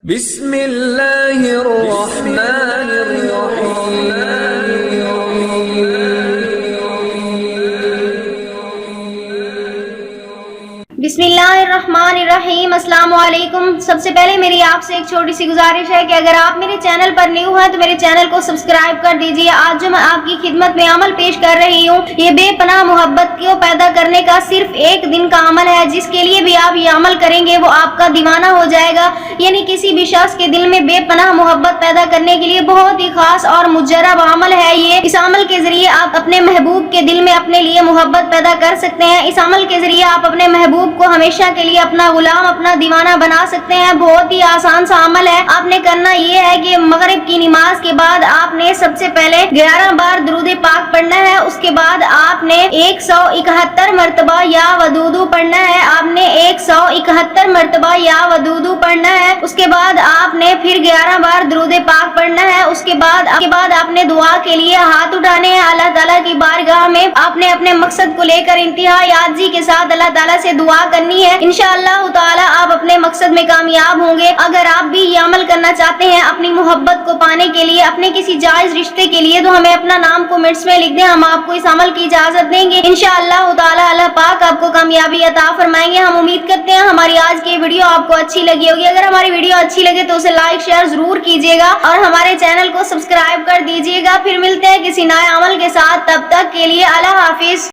بسم اللہ الرحمن الرحیم بسم اللہ الرحمن الرحیم۔ السلام علیکم۔ سب سے پہلے میری آپ سے ایک چھوٹی سی گزارش ہے کہ اگر آپ میرے چینل پر نیو ہیں تو میرے چینل کو سبسکرائب کر دیجیے۔ آج جو میں آپ کی خدمت میں عمل پیش کر رہی ہوں یہ بے پناہ محبت کو پیدا کرنے کا صرف ایک دن کا عمل ہے، جس کے لیے بھی آپ یہ عمل کریں گے وہ آپ کا دیوانہ ہو جائے گا۔ یعنی کسی بھی شخص کے دل میں بے پناہ محبت پیدا کرنے کے لیے بہت ہی خاص اور مجرب عمل ہے یہ۔ اس عمل کے ذریعے آپ اپنے محبوب کے دل میں اپنے لیے محبت پیدا کر سکتے ہیں۔ اس عمل کے ذریعے آپ اپنے محبوب کو ہمیشہ کے لیے اپنا غلام، اپنا دیوانہ بنا سکتے ہیں۔ بہت ہی آسان سا عمل ہے۔ آپ نے کرنا یہ ہے کہ مغرب کی نماز کے بعد آپ نے سب سے پہلے 11 بار درود پاک پڑھنا ہے۔ اس کے بعد آپ نے 171 مرتبہ یا ودودو پڑھنا ہے۔ آپ نے 171 مرتبہ یا ودودو پڑھنا ہے۔ اس کے بعد آپ نے پھر 11 بار درود پاک پڑھنا ہے۔ اس کے بعد آپ نے دعا کے لیے ہاتھ اٹھانے ہیں اللہ تعالیٰ کی بارگاہ میں۔ آپ نے اپنے مقصد کو لے کر انتہائی عاجزی کے ساتھ اللہ تعالیٰ سے دعا کرنی ہے۔ انشاءاللہ تعالیٰ آپ اپنے مقصد میں کامیاب ہوں گے۔ اگر آپ بھی یہ عمل کرنا چاہتے ہیں اپنی محبت کو پانے کے لیے، اپنے کسی جائز رشتے کے لیے، تو ہمیں اپنا نام کمنٹس میں لکھ دیں، ہم آپ کو اس عمل کی اجازت دیں گے۔ انشاءاللہ تعالیٰ اللہ پاک آپ کو کامیابی عطا فرمائیں گے۔ ہم امید کرتے ہیں ہماری آج کی ویڈیو آپ کو اچھی لگی ہوگی۔ اگر ہماری ویڈیو اچھی لگے تو اسے لائک شیئر ضرور کیجیے گا اور ہمارے چینل کو سبسکرائب کر دیجیے گا۔ پھر ملتے ہیں کسی نئے عمل کے ساتھ، تب تک کے لیے اللہ حافظ۔